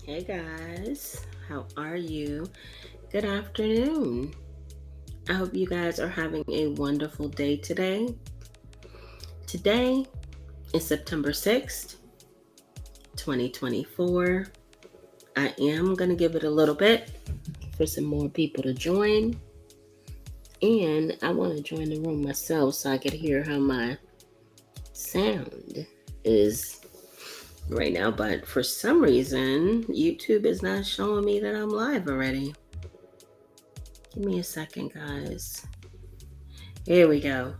Hey guys, how are you? Good afternoon. I hope you guys are having a wonderful day today. Today is September 6th, 2024. I am going to give it a little bit for some more people to join. And I want to join the room myself so I can hear how my sound is right now. But for some reason, YouTube is not showing me that I'm live already. Give me a second, guys. Here we go.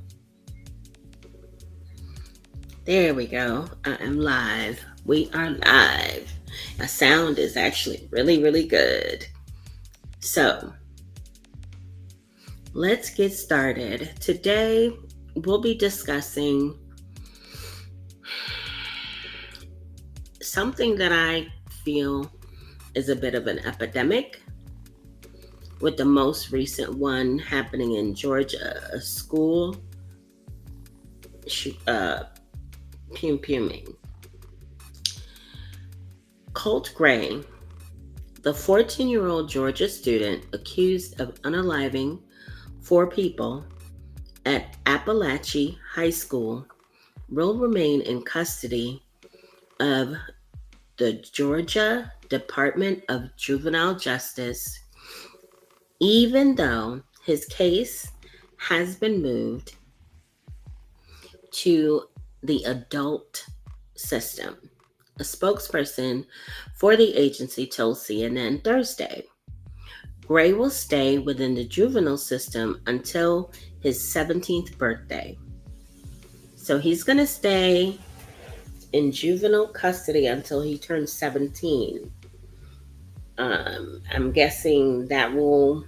There we go. I am live. We are live. My sound is actually really, really good. So let's get started. Today we'll be discussing something that I feel is a bit of an epidemic, with the most recent one happening in Georgia, a school pum-puming. Colt Gray, the 14-year-old Georgia student accused of unaliving 4 people at Appalachia High School, will remain in custody of the Georgia Department of Juvenile Justice, even though his case has been moved to the adult system. A spokesperson for the agency told CNN Thursday. Gray will stay within the juvenile system until his 17th birthday. So he's going to stay in juvenile custody until he turns 17. I'm guessing that will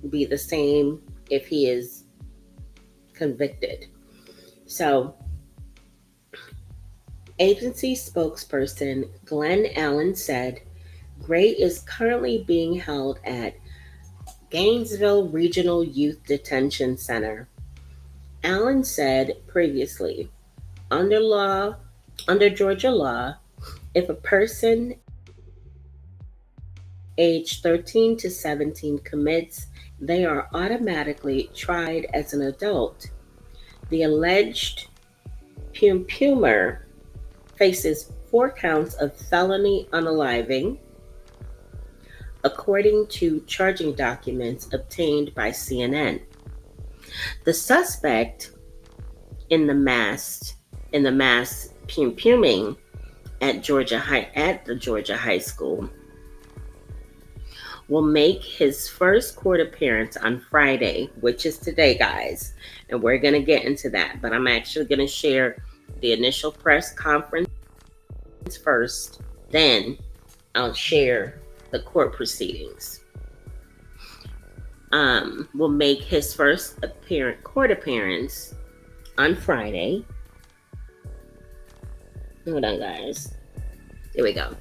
be the same if he is convicted. So, agency spokesperson Glenn Allen said Gray is currently being held at Gainesville Regional Youth Detention Center. Allen said previously, under Georgia law, if a person aged 13 to 17 commits, they are automatically tried as an adult. The alleged pum-pumer faces 4 counts of felony unaliving, according to charging documents obtained by CNN. The suspect in the mass pum-puming at the Georgia High School will make his first court appearance on Friday, which is today, guys. And we're going to get into that. But I'm actually going to share the initial press conference first. Then I'll share the court proceedings. Will make his first court appearance on Friday. Hold on, guys. Here we go.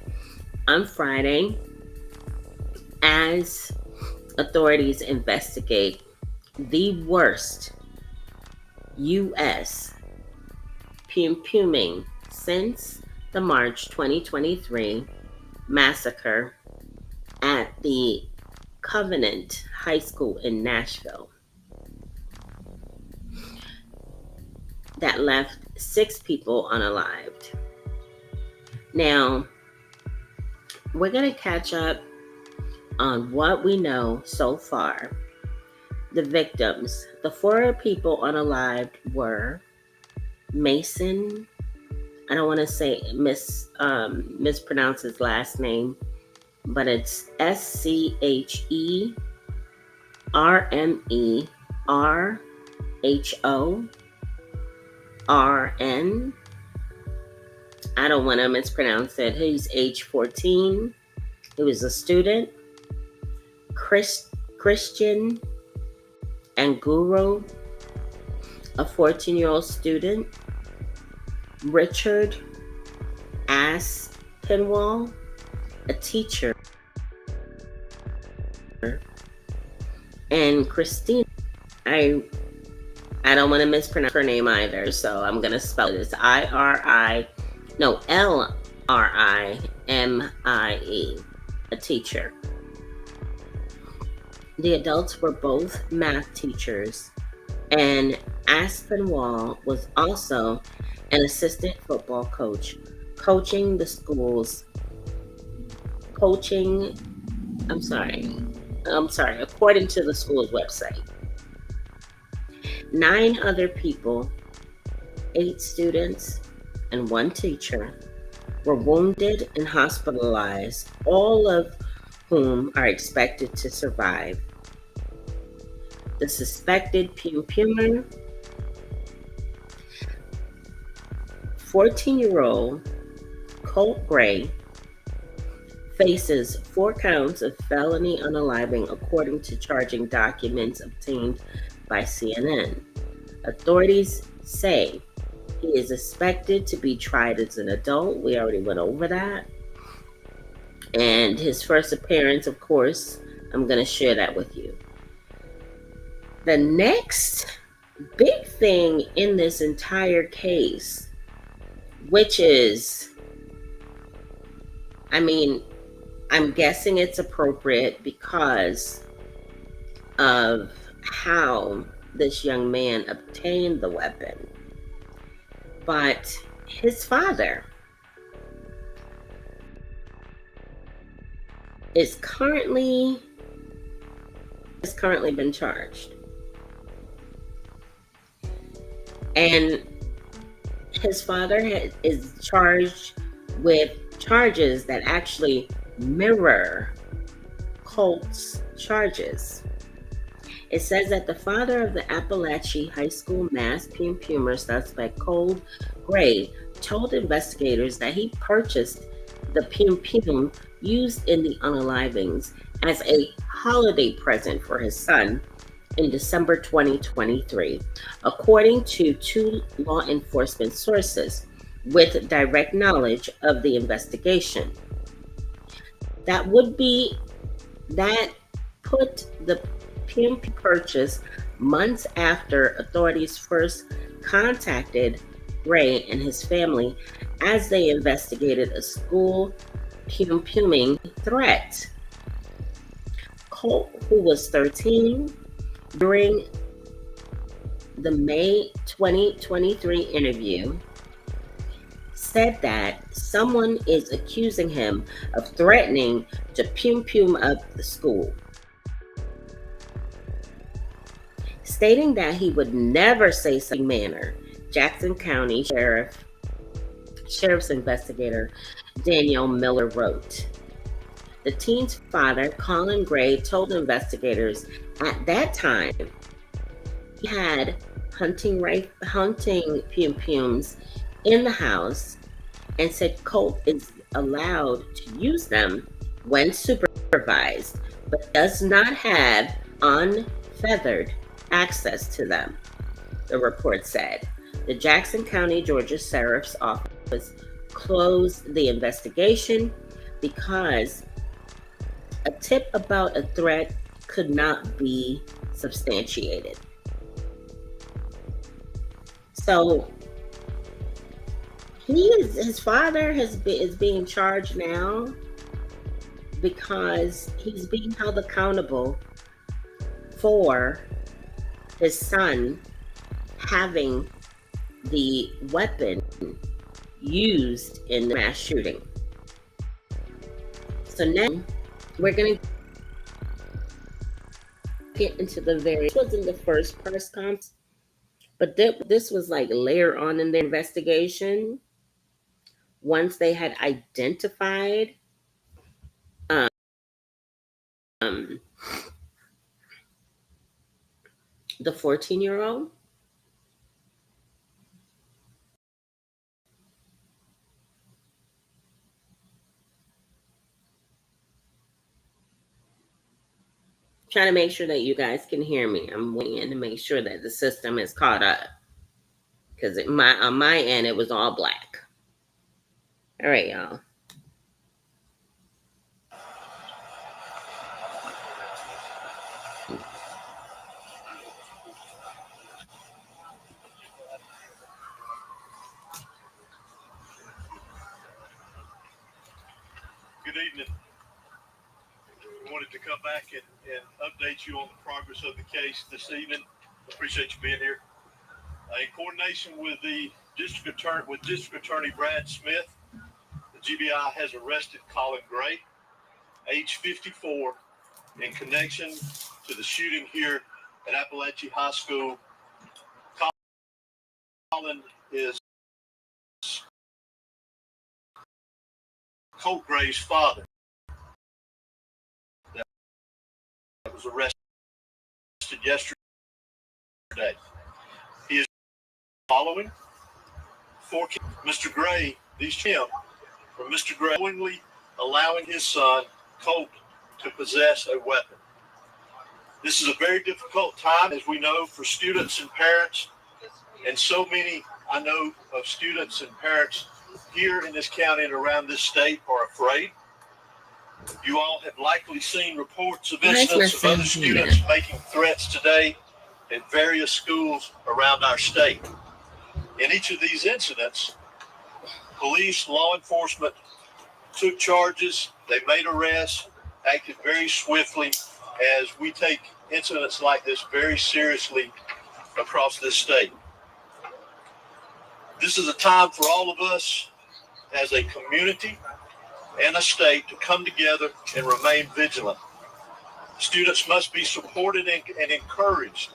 On Friday, as authorities investigate the worst U.S. pum-puming since the March 2023 massacre at the Covenant High School in Nashville that left 6 people unalived. Now, we're going to catch up on what we know so far. The victims, the 4 people unalived were Mason, I don't want to say mispronounce his last name, but it's SCHERMERHORN. I don't want to mispronounce it. He's age 14. He was a student. Christian Anguro, a 14-year-old student. Richard Aspinwall, a teacher. And Christina, I don't want to mispronounce her name either, so I'm going to spell this Rimie, a teacher. The adults were both math teachers, and Aspinwall was also an assistant football coach, coaching the school's coaching. According to the school's website. 9 other people, 8 students, and 1 teacher, were wounded and hospitalized, all of whom are expected to survive. The suspected Pumer, 14-year-old Colt Gray, faces 4 counts of felony unaliving, according to charging documents obtained by CNN. Authorities say he is expected to be tried as an adult. We already went over that. And his first appearance, of course, I'm going to share that with you. The next big thing in this entire case, which is, I'm guessing it's appropriate because of how this young man obtained the weapon. But his father has currently been charged. And his father is charged with charges that actually mirror Colt's charges. It says that the father of the Appalachian High School mass Pumer suspect, Colt Gray, told investigators that he purchased the Pum used in the unalivings as a holiday present for his son in December 2023, according to 2 law enforcement sources with direct knowledge of the investigation. That put the Pum purchase months after authorities first contacted Gray and his family as they investigated a school Puming threat. Colt, who was 13, during the May 2023 interview, said that someone is accusing him of threatening to Pum up the school, stating that he would never say something manner. Jackson County Sheriff's investigator Daniel Miller wrote. The teen's father, Colin Gray, told investigators at that time he had hunting Pums in the house and said Colt is allowed to use them when supervised, but does not have unfeathered access to them, the report said. The Jackson County, Georgia Sheriff's Office closed the investigation because a tip about a threat could not be substantiated. So his father is being charged now because he's being held accountable for his son having the weapon used in the mass shooting. So now we're going to get into this wasn't the first press conference, but this was like later on in the investigation. Once they had identified um, the 14-year-old. Trying to make sure that you guys can hear me. I'm waiting to make sure that the system is caught up, because on my end it was all black. All right, y'all. Good evening. We wanted to come back and update you on the progress of the case this evening. Appreciate you being here. In coordination with the District Attorney Brad Smith, the GBI has arrested Colin Gray, age 54, in connection to the shooting here at Appalachia High School. Colin is Colt Gray's father that was arrested yesterday. He is following for Mr. Gray, these him from Mr. Gray knowingly allowing his son Colt to possess a weapon. This is a very difficult time, as we know, for students and parents, and so many I know of students and parents here in this county and around this state are afraid. You all have likely seen reports of incidents of other students making threats today at various schools around our state. In each of these incidents, police, law enforcement took charges, they made arrests, acted very swiftly, as we take incidents like this very seriously across this state. This is a time for all of us as a community and a state to come together and remain vigilant. Students must be supported and encouraged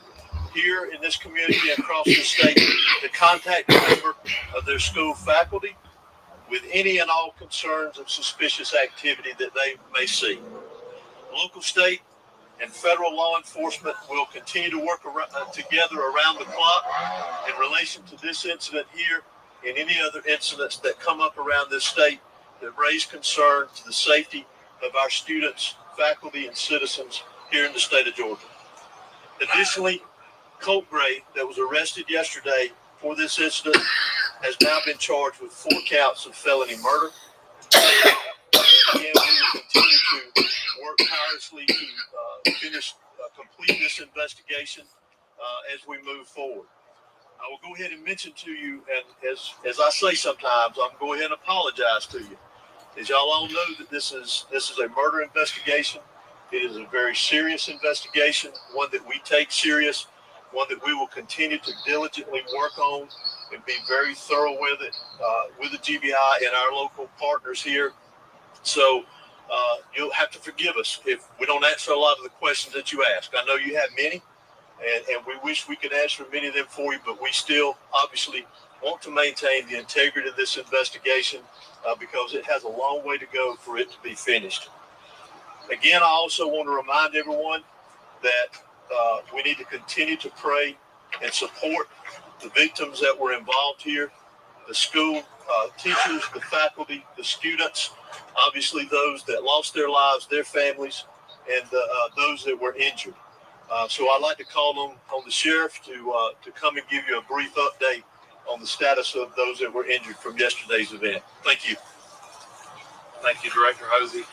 here in this community and across the state to contact a member of their school faculty with any and all concerns of suspicious activity that they may see. Local, state, and federal law enforcement will continue to work together around the clock in relation to this incident here and any other incidents that come up around this state that raise concern to the safety of our students, faculty, and citizens here in the state of Georgia. Additionally, Colt Gray, that was arrested yesterday for this incident, has now been charged with 4 counts of felony murder. And again, we will continue to work tirelessly to complete this investigation as we move forward. I will go ahead and mention to you, and as I say sometimes, I'm going to go ahead and apologize to you. As y'all all know, that this is a murder investigation. It is a very serious investigation, one that we take serious, one that we will continue to diligently work on and be very thorough with it, with the GBI and our local partners here. So you'll have to forgive us if we don't answer a lot of the questions that you ask. I know you have many, and we wish we could answer many of them for you, but we still obviously want to maintain the integrity of this investigation because it has a long way to go for it to be finished. Again, I also want to remind everyone that we need to continue to pray and support the victims that were involved here, the school teachers, the faculty, the students, obviously those that lost their lives, their families, and those that were injured. So I'd like to call on the sheriff to come and give you a brief update on the status of those that were injured from yesterday's event. Thank you. Thank you, Director Hosey.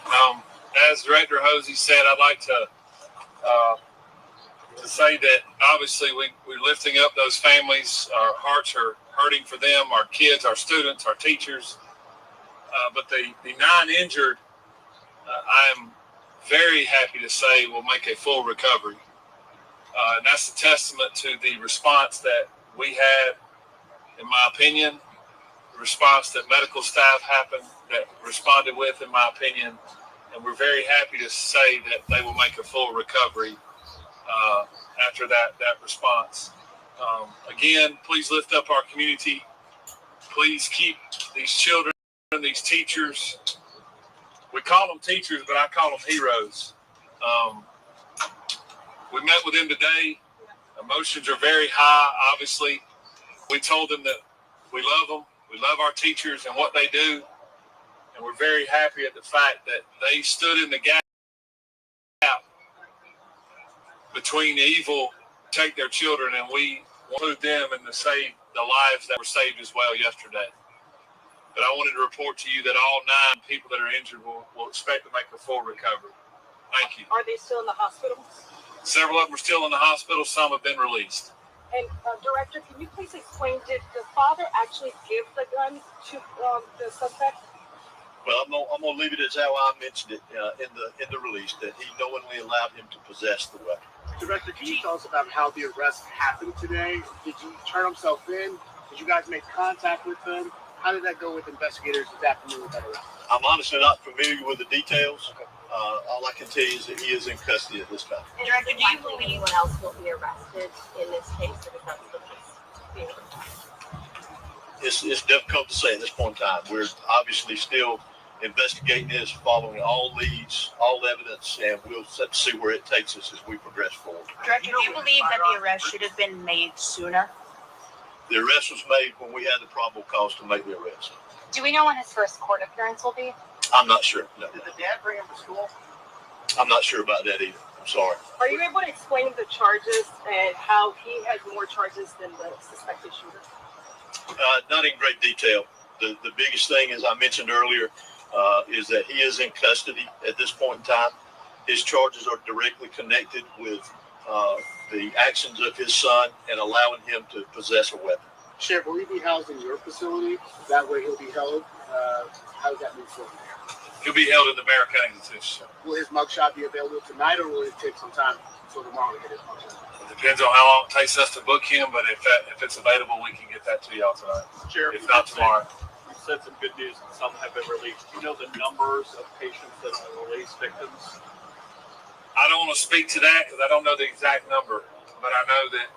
As Director Hosey said, I'd like to say that obviously we're lifting up those families. Our hearts are hurting for them, our kids, our students, our teachers. But the 9 injured, I'm very happy to say will make a full recovery. And that's a testament to the response that we had, in my opinion, the response that medical staff responded with, in my opinion. And we're very happy to say that they will make a full recovery after that response. Again, please lift up our community. Please keep these children, these teachers. We call them teachers, but I call them heroes. We met with them today. Emotions are very high, obviously. We told them that we love them. We love our teachers and what they do. And we're very happy at the fact that they stood in the gap between evil to take their children, and we include them and to save the lives that were saved as well yesterday. But I wanted to report to you that all 9 people that are injured will expect to make a full recovery. Thank you. Are they still in the hospital? Several of them are still in the hospital. Some have been released. And Director, can you please explain, did the father actually give the gun to the suspect? Well, I'm gonna leave it as how I mentioned it in the release, that he knowingly allowed him to possess the weapon. Director, can you tell us about how the arrest happened today? Did he turn himself in? Did you guys make contact with him? How did that go with investigators this afternoon with that arrest? I'm honestly not familiar with the details. All I can tell you is that he is in custody at this time. Director, do you believe anyone else will be arrested in this case, or does that still It's difficult to say at this point in time. We're obviously still investigating this, following all leads, all evidence, and we'll have to see where it takes us as we progress forward. Director, do you believe that the arrest should have been made sooner? The arrest was made when we had the probable cause to make the arrest. Do we know when his first court appearance will be? I'm not sure. No. Did the dad bring him to school? I'm not sure about that either. I'm sorry. Are you able to explain the charges and how he has more charges than the suspected shooter? Not in great detail. The biggest thing, as I mentioned earlier, is that he is in custody at this point in time. His charges are directly connected with the actions of his son and allowing him to possess a weapon. Sheriff, will he be housed in your facility? That way he'll be held. How does that move forward? He'll be held in the Barrow County Detention Center. Will his mugshot be available tonight, or will it take some time until tomorrow to get his mugshot? It depends on how long it takes us to book him, but if it's available, we can get that to y'all tonight. Sheriff, If not tomorrow. you said some good news that some have been released. Do you know the numbers of patients that are released, victims? I don't want to speak to that because I don't know the exact number, but I know that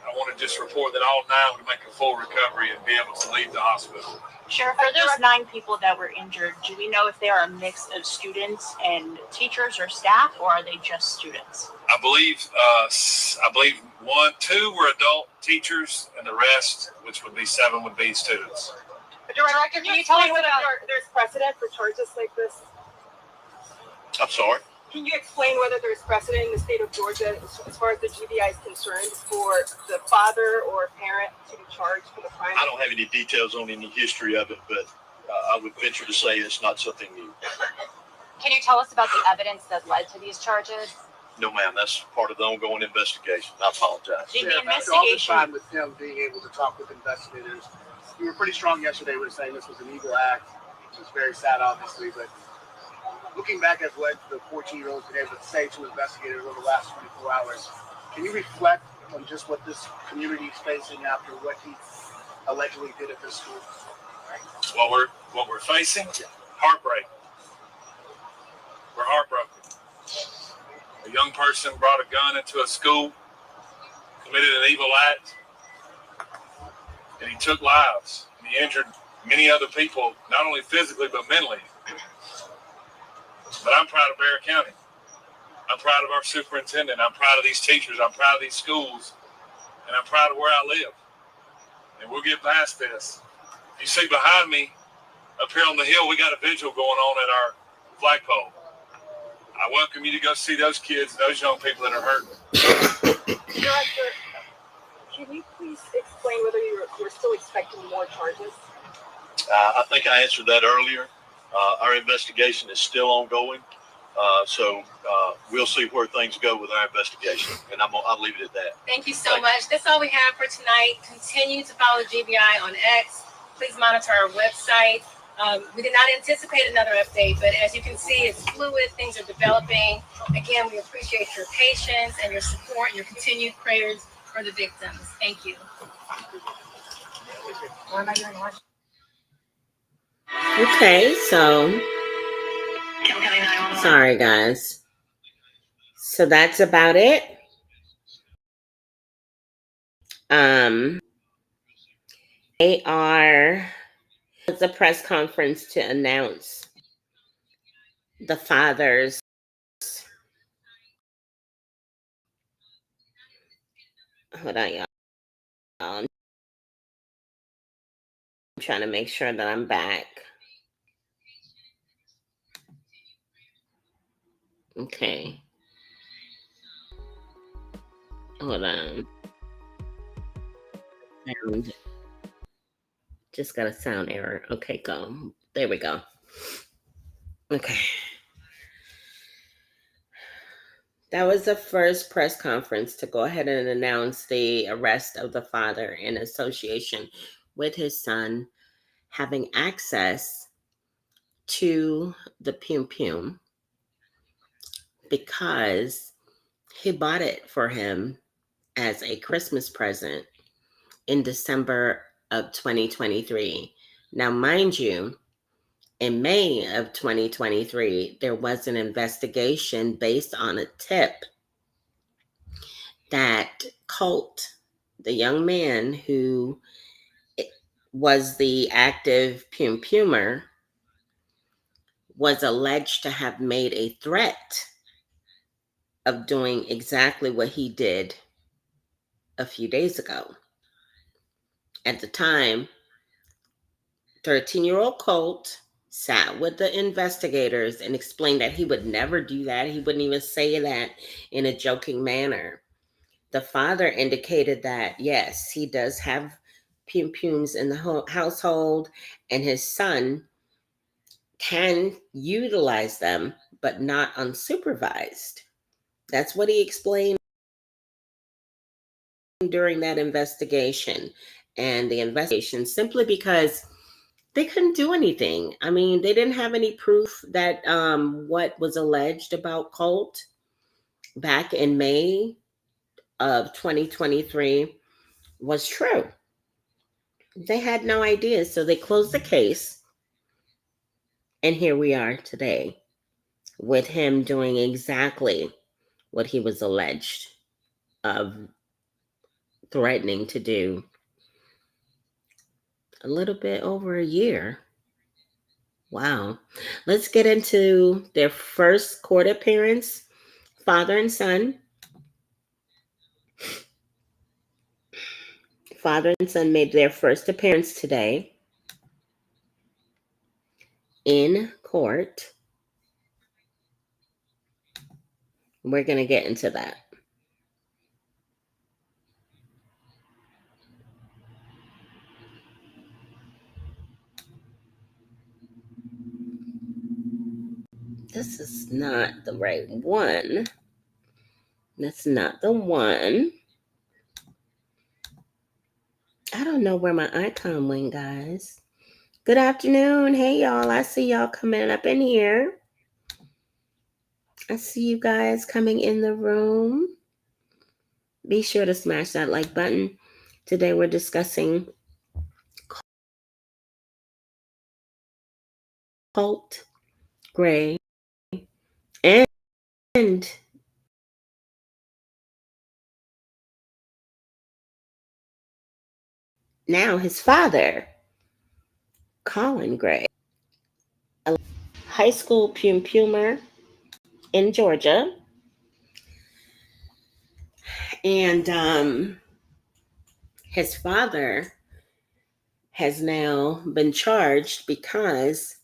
I want to just report that all 9 would make a full recovery and be able to leave the hospital. Sheriff, for those 9 people that were injured, do we know if they are a mix of students and teachers or staff, or are they just students? I believe 2 were adult teachers, and the rest, which would be 7, would be students. Director, can you tell us explain whether about? there's precedent for charges like this? I'm sorry. Can you explain whether there's precedent in the state of Georgia as far as the GBI is concerned for the father or parent to be charged for the crime? I don't have any details on any history of it, but I would venture to say it's not something new. Can you tell us about the evidence that led to these charges? No, ma'am. That's part of the ongoing investigation. I apologize. Did the Sheriff, after all this investigation? time with him being able to talk with investigators, you were pretty strong yesterday with saying this was an evil act. It was very sad, obviously, but looking back at what the 14-year-old's been able to say to investigators over the last 24 hours, can you reflect on just what this community is facing after what he allegedly did at this school? What we're facing, heartbreak. We're heartbroken. A young person brought a gun into a school, committed an evil act, and he took lives. And he injured many other people, not only physically but mentally. But I'm proud of Barrow County. I'm proud of our superintendent. I'm proud of these teachers. I'm proud of these schools. And I'm proud of where I live. And we'll get past this. You see behind me, up here on the hill, we got a vigil going on at our flagpole. I welcome you to go see those kids, those young people that are hurting. Director, can you please explain whether you're still expecting more charges? I think I answered that earlier. Our investigation is still ongoing, so we'll see where things go with our investigation, and I'll leave it at that. Thank you so much. That's all we have for tonight. Continue to follow GBI on X. Please monitor our website. We did not anticipate another update, but as you can see, it's fluid. Things are developing. Again, we appreciate your patience and your support and your continued prayers for the victims. Thank you. What am I doing? Okay, so sorry guys. So that's about it. It's a press conference to announce the father's hold on, y'all. I'm trying to make sure that I'm back. Okay. Hold on. Sound. Just got a sound error. Okay, go. There we go. Okay. That was the first press conference to go ahead and announce the arrest of the father in association with his son having access to the Pum Pum because he bought it for him as a Christmas present in December of 2023. Now, mind you, in May of 2023, there was an investigation based on a tip that Colt, the young man who was the active Pum Pumer, was alleged to have made a threat of doing exactly what he did a few days ago. At the time, 13-year-old Colt sat with the investigators and explained that he would never do that. He wouldn't even say that in a joking manner. The father indicated that, yes, he does have Pum Pums in the household, and his son can utilize them, but not unsupervised. That's what he explained during that investigation. And the investigation, simply because they couldn't do anything. I mean, they didn't have any proof that what was alleged about Colt back in May of 2023 was true. They had no idea. So they closed the case. And here we are today with him doing exactly what he was alleged of threatening to do a little bit over a year. Wow. Let's get into their first court appearance, father and son. Father and son made their first appearance today in court. We're going to get into that. This is not the right one. That's not the one. I don't know where my icon went, guys. Good afternoon. Hey, y'all. I see y'all coming up in here. I see you guys coming in the room. Be sure to smash that like button. Today we're discussing Colt Gray and now his father, Colin Gray, a high school Pum Pumer in Georgia. And his father has now been charged because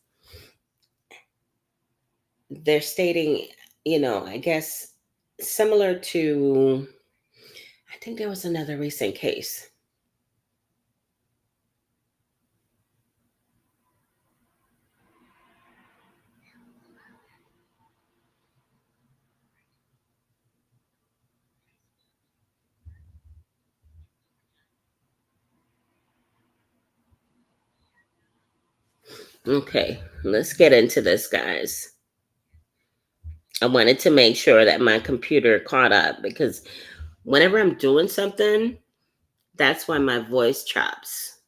they're stating, I guess similar to, I think there was another recent case. Okay, let's get into this, guys. I wanted to make sure that my computer caught up because whenever I'm doing something, that's why my voice chops.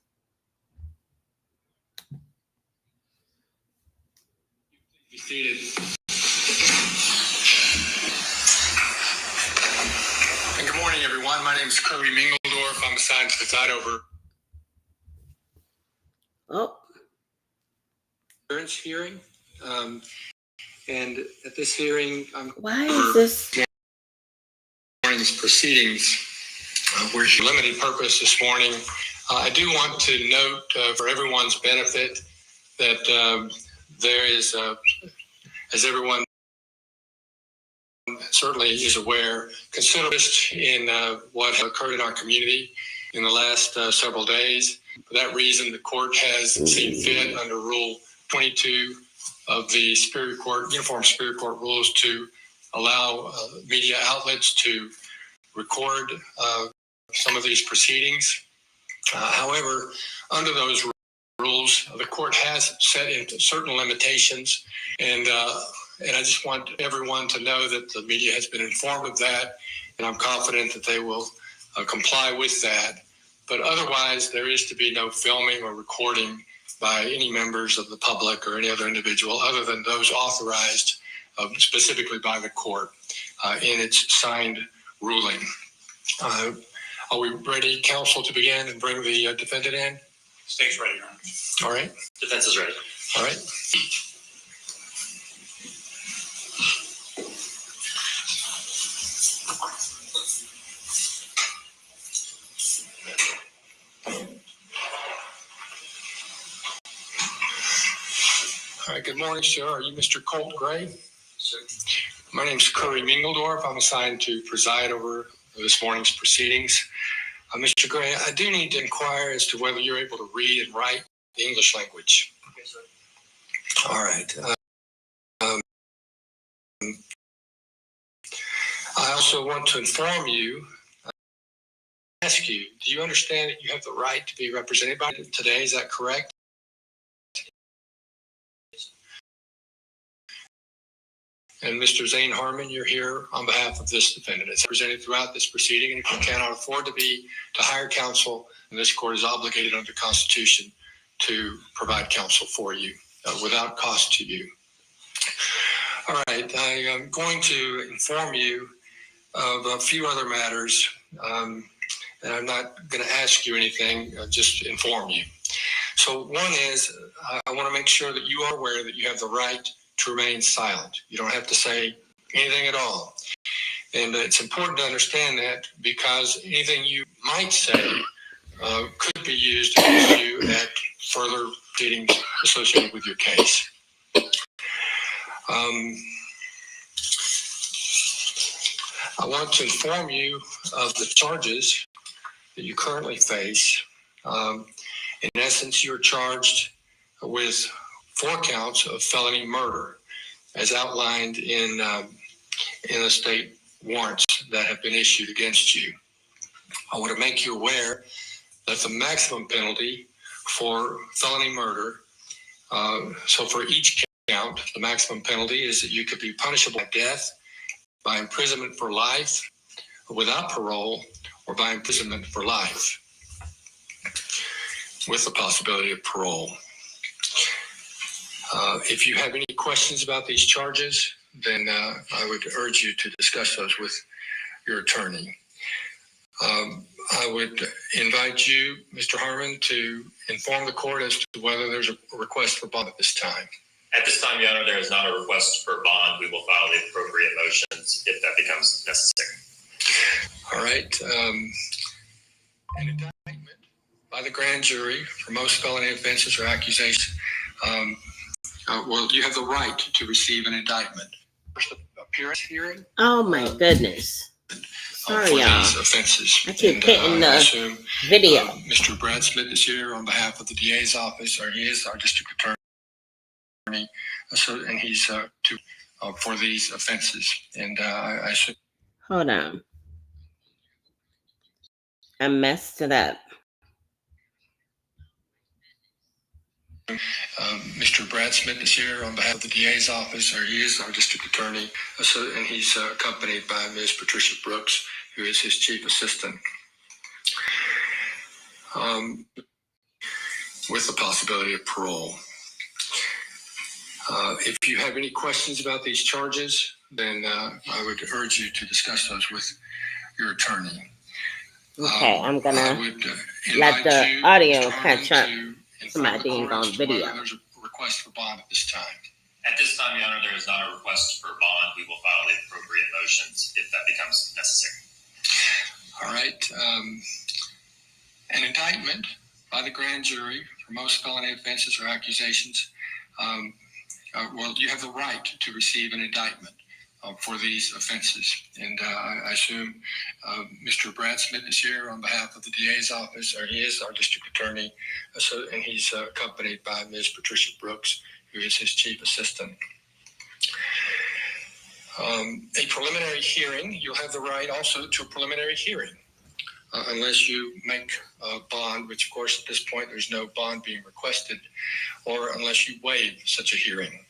Be seated. And good morning, everyone. My name is Kirby Mingeldorf. I'm assigned to preside over hearing. And at this hearing, why is this morning's proceedings? We're here for limited purpose this morning. I do want to note for everyone's benefit that there is, as everyone certainly is aware, considerable interest in what occurred in our community in the last several days. For that reason, the court has seen fit under Rule 22 of the Superior Court, Uniform Superior Court rules to allow media outlets to record some of these proceedings. However, under those rules. The court has set into certain limitations, and I just want everyone to know that the media has been informed of that, and I'm confident that they will comply with that. But otherwise, there is to be no filming or recording by any members of the public or any other individual other than those authorized specifically by the court in its signed ruling. Are we ready, counsel, to begin and bring the defendant in? State's ready, Your Honor. All right. Defense is ready. All right. All right, good morning, sir. Are you Mr. Colt Gray? Sir. My name is Curry Mingledorf. I'm assigned to preside over this morning's proceedings. Mr. Gray, I do need to inquire as to whether you're able to read and write the English language. Yes, sir. All right. I also want to inform you, ask you, do you understand that you have the right to be represented by today? Is that correct? And Mr. Zane Harmon, you're here on behalf of this defendant. It's represented throughout this proceeding, and if you cannot afford to hire counsel, and this court is obligated under the Constitution to provide counsel for you without cost to you. All right, I am going to inform you of a few other matters, and I'm not going to ask you anything, just inform you. So one is, I want to make sure that you are aware that you have the right to remain silent. You don't have to say anything at all. And it's important to understand that because anything you might say could be used against you at further proceedings associated with your case. I want to inform you of the charges that you currently face. In essence, you're charged with 4 counts of felony murder, as outlined in the state warrants that have been issued against you. I want to make you aware that the maximum penalty for felony murder, so for each count, the maximum penalty is that you could be punishable by death, by imprisonment for life, without parole, or by imprisonment for life, with the possibility of parole. If you have any questions about these charges, then I would urge you to discuss those with your attorney. I would invite you, Mr. Harmon, to inform the court as to whether there's a request for bond at this time. At this time, Your Honor, there is not a request for bond. We will file the appropriate motions if that becomes necessary. All right. An indictment by the grand jury for most felony offenses or accusations. Well, you have the right to receive an indictment. First appearance hearing. Oh my goodness. Sorry, for y'all. these offenses. I keep hitting the video. Mr. Brad Smith is here on behalf of the DA's office, or he is our district attorney. And he's for these offenses. And I should. Hold on. I messed it up. Mr. Brad Smith is here on behalf of the DA's office, or he is our district attorney, and he's accompanied by Ms. Patricia Brooks, who is his chief assistant, with the possibility of parole. If you have any questions about these charges, then I would urge you to discuss those with your attorney. Okay, I'm gonna let the audio catch up. Somebody being on video. There's a request for bond at this time. At this time, Your Honor, there is not a request for bond. We will file the appropriate motions if that becomes necessary. All right. An indictment by the grand jury for most felony offenses or accusations. Well, you have the right to receive an indictment for these offenses. And I assume Mr. Brad Smith is here on behalf of the DA's office, or he is our district attorney, and he's accompanied by Ms. Patricia Brooks, who is his chief assistant. A preliminary hearing, you'll have the right also to a preliminary hearing. unless you make a bond, which of course at this point there's no bond being requested, or unless you waive such a hearing.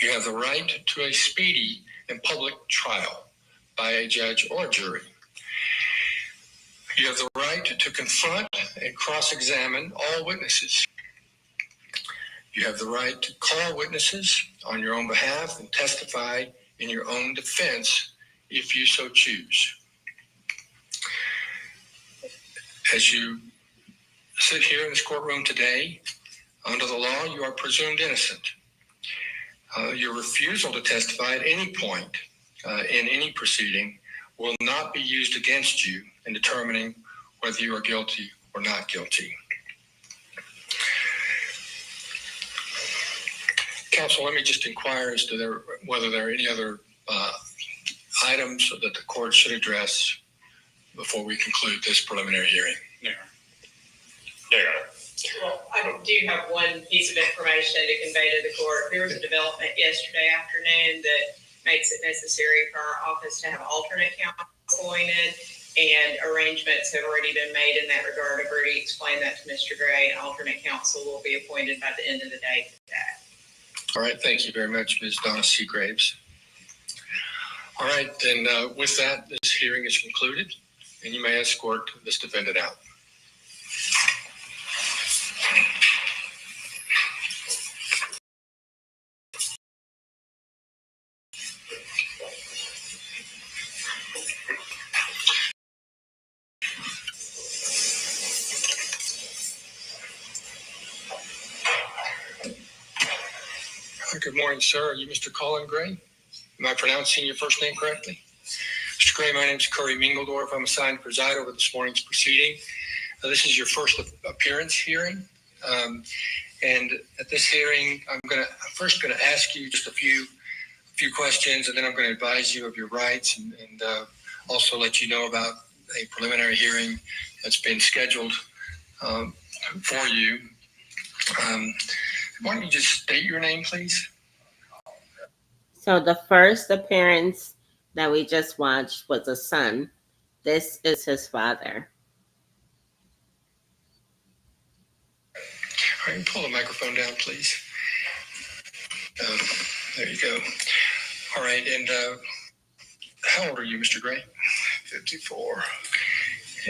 You have the right to a speedy and public trial by a judge or jury. You have the right to confront and cross-examine all witnesses. You have the right to call witnesses on your own behalf and testify in your own defense if you so choose. As you sit here in this courtroom today, under the law, you are presumed innocent. Your refusal to testify at any point in any proceeding will not be used against you in determining whether you are guilty or not guilty. Counsel, let me just inquire as to whether there are any other items that the court should address before we conclude this preliminary hearing. Well, I do have one piece of information to convey to the court. There was a development yesterday afternoon that makes it necessary for our office to have alternate counsel appointed, and arrangements have already been made in that regard. I've already explained that to Mr. Gray, and alternate counsel will be appointed by the end of the day today. All right, thank you very much, Ms. Donna C. Graves. All right, then with that, this hearing is concluded, and you may escort this defendant out. Good morning, sir. Are you Mr. Colin Gray? Am I pronouncing your first name correctly? Mr. Gray, my name is Curry Mingledorf. I'm assigned to preside over this morning's proceeding. This is your first appearance hearing. And at this hearing, I'm first going to ask you just a few questions, and then I'm going to advise you of your rights and also let you know about a preliminary hearing that's been scheduled for you. Why don't you just state your name, please? So the first appearance that we just watched was a son. This is his father. All right, pull the microphone down, please. There you go. All right, and how old are you, Mr. Gray? 54.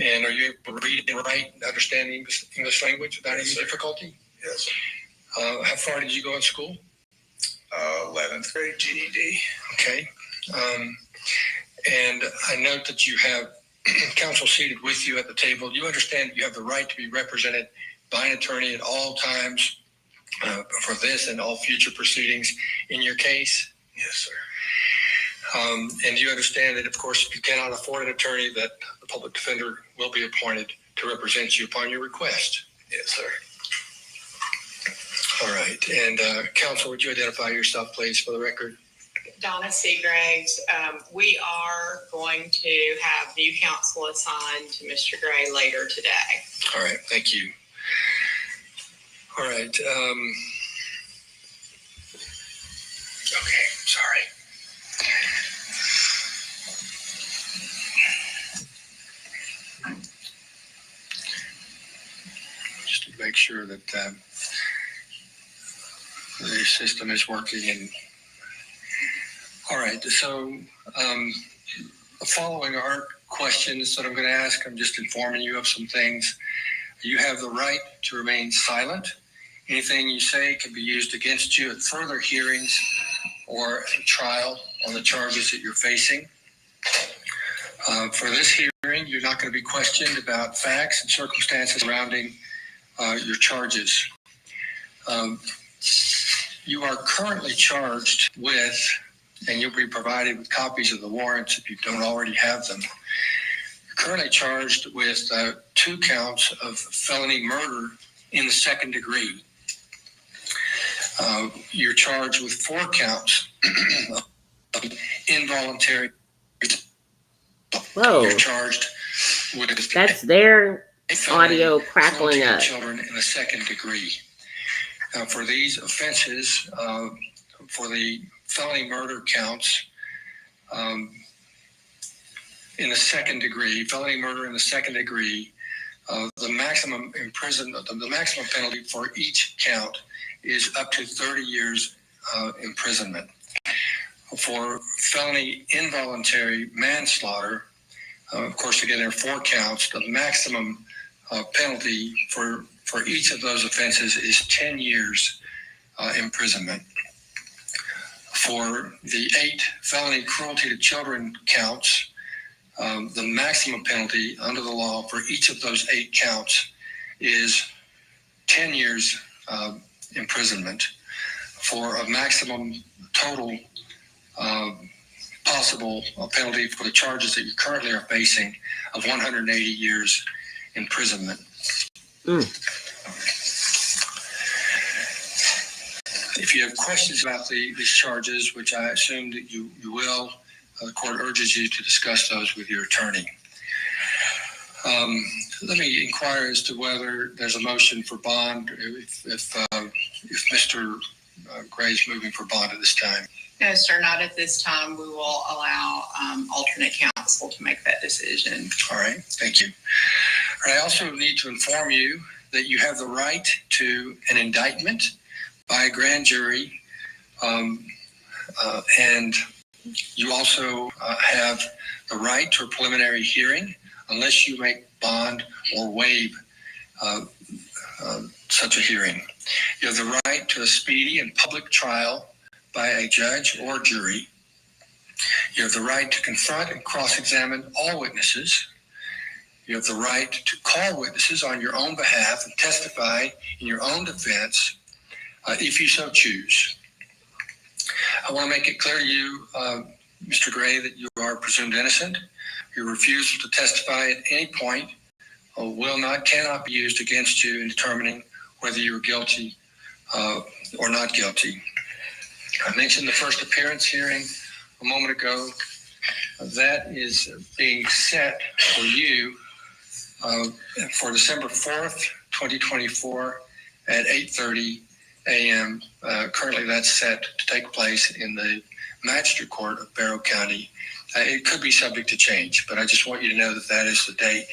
And are you able to read and write and understand English language without any difficulty? Yes. How far did you go in school? 11th grade GED. Okay. And I note that you have counsel seated with you at the table. You understand that you have the right to be represented by an attorney at all times for this and all future proceedings in your case? Yes, sir. And you understand that, of course, if you cannot afford an attorney, that the public defender will be appointed to represent you upon your request? Yes, sir. All right. And counsel, would you identify yourself, please, for the record? Donna C. Graves. We are going to have new counsel assigned to Mr. Gray later today. All right. Thank you. All right. Okay. Sorry. Just to make sure that the system is working. And all right. So following our questions that I'm going to ask, I'm just informing you of some things. You have the right to remain silent. Anything you say can be used against you at further hearings or a trial on the charges that you're facing. For this hearing, you're not going to be questioned about facts and circumstances surrounding your charges. You are currently charged with, and you'll be provided with copies of the warrants if you don't already have them. You're currently charged with 2 counts of felony murder in the second degree. You're charged with 4 counts of involuntary. Whoa. You're charged with. That's their audio crackling up. Children in the second degree. For these offenses, for the felony murder counts, in the second degree, felony murder in the second degree, the maximum penalty for each count is up to 30 years imprisonment. For felony involuntary manslaughter, of course, again, there are 4 counts. The maximum penalty for each of those offenses is 10 years imprisonment. For the 8 felony cruelty to children counts, the maximum penalty under the law for each of those 8 counts is 10 years imprisonment, for a maximum total possible penalty for the charges that you currently are facing of 180 years imprisonment. If you have questions about these charges, which I assume that you will, the court urges you to discuss those with your attorney. Let me inquire as to whether there's a motion for bond, if Mr. Gray is moving for bond at this time. No, sir, not at this time. We will allow alternate counsel to make that decision. All right, thank you. I also need to inform you that you have the right to an indictment by a grand jury, and you also have the right to a preliminary hearing unless you make bond or waive such a hearing. You have the right to a speedy and public trial by a judge or jury. You have the right to confront and cross-examine all witnesses. You have the right to call witnesses on your own behalf and testify in your own defense if you so choose. I want to make it clear to you, Mr. Gray, that you are presumed innocent. Your refusal to testify at any point cannot be used against you in determining whether you are guilty or not guilty. I mentioned the first appearance hearing a moment ago. That is being set for you for December 4th, 2024 at 8:30 a.m. Currently that's set to take place in the Magistrate Court of Barrow County. It could be subject to change, but I just want you to know that that is the date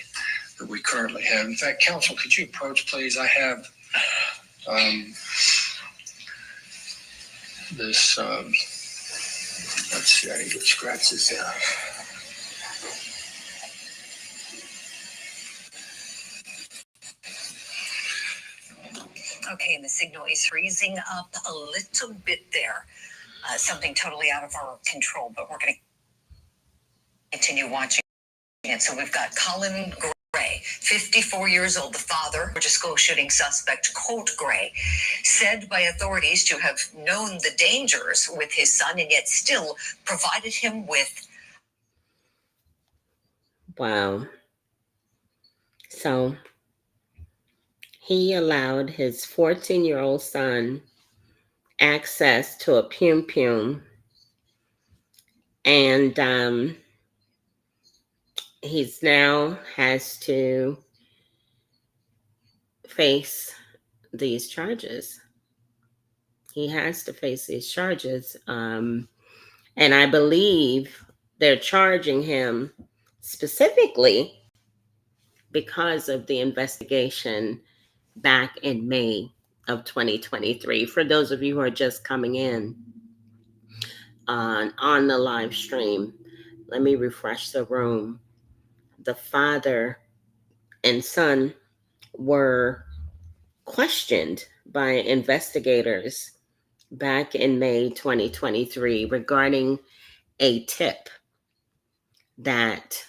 that we currently have. In fact, counsel, could you approach, please? I have this, let's see, I need to scratch this out. Okay, and the signal is freezing up a little bit there. Something totally out of our control, but we're going to continue watching it. So we've got Colin Gray, 54 years old, the father, Georgia school shooting suspect, Colt Gray, said by authorities to have known the dangers with his son and yet still provided him with. Wow. So he allowed his 14-year-old son access to a Pum, and he's now has to face these charges. He has to face these charges, and I believe they're charging him specifically because of the investigation back in May of 2023. For those of you who are just coming in on the live stream, let me refresh the room. The father and son were questioned by investigators back in May 2023 regarding a tip that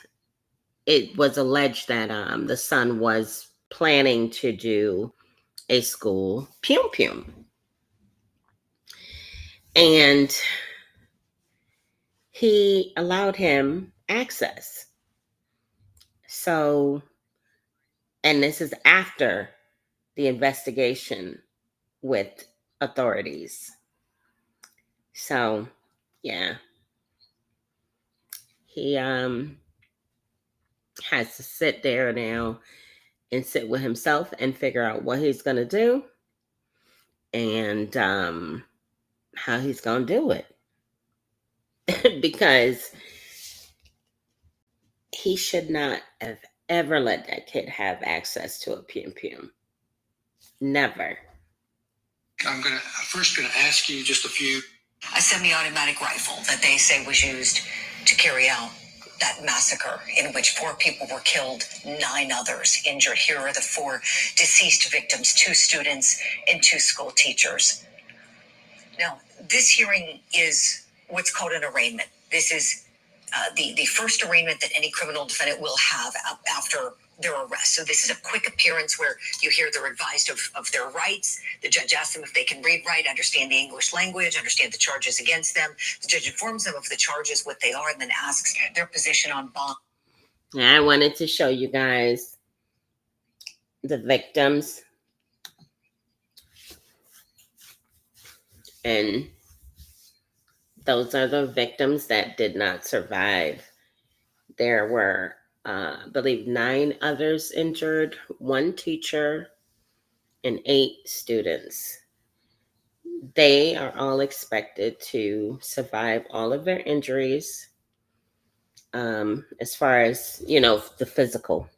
it was alleged that the son was planning to do a school Pum. And he allowed him access. So, and this is after the investigation with authorities. So, yeah. He has to sit there now and sit with himself and figure out what he's going to do and how he's going to do it. Because he should not have ever let that kid have access to a Pum Pum. Never. I'm first gonna ask you just a few. A semi-automatic rifle that they say was used to carry out that massacre in which 4 people were killed, 9 others injured. Here are the 4 deceased victims, 2 students and 2 school teachers. Now, this hearing is what's called an arraignment. This is the first arraignment that any criminal defendant will have after their arrest. So this is a quick appearance where you hear they're advised of their rights. The judge asks them if they can read, write, understand the English language, understand the charges against them. The judge informs them of the charges, what they are, and then asks their position on bond. I wanted to show you guys the victims. And those are the victims that did not survive. There were, I believe, 9 others injured, 1 teacher, and 8 students. They are all expected to survive all of their injuries, as far as, the physical.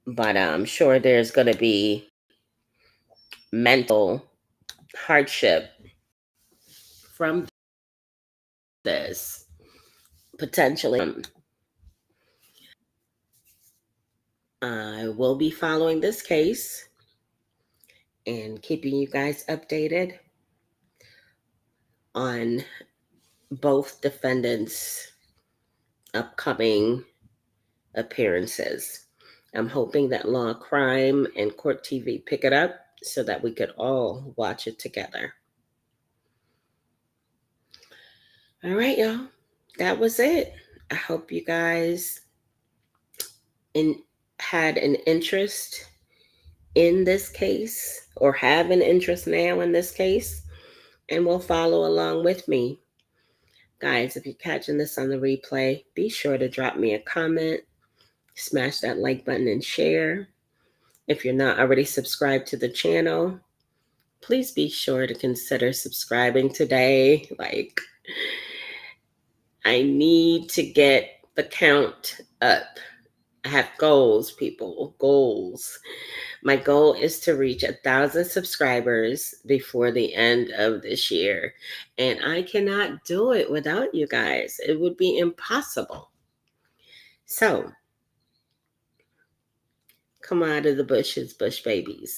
But I'm sure there's going to be mental hardship from this, potentially. I will be following this case and keeping you guys updated on both defendants' upcoming appearances. I'm hoping that Law and Crime and Court TV pick it up so that we could all watch it together. All right, y'all. That was it. I hope you guys had an interest in this case, or have an interest now in this case, and will follow along with me. Guys, if you're catching this on the replay, be sure to drop me a comment, smash that like button, and share. If you're not already subscribed to the channel, please be sure to consider subscribing today. I need to get the count up. I have goals, people, goals. My goal is to reach 1,000 subscribers before the end of this year. And I cannot do it without you guys. It would be impossible. So, come out of the bushes, bush babies.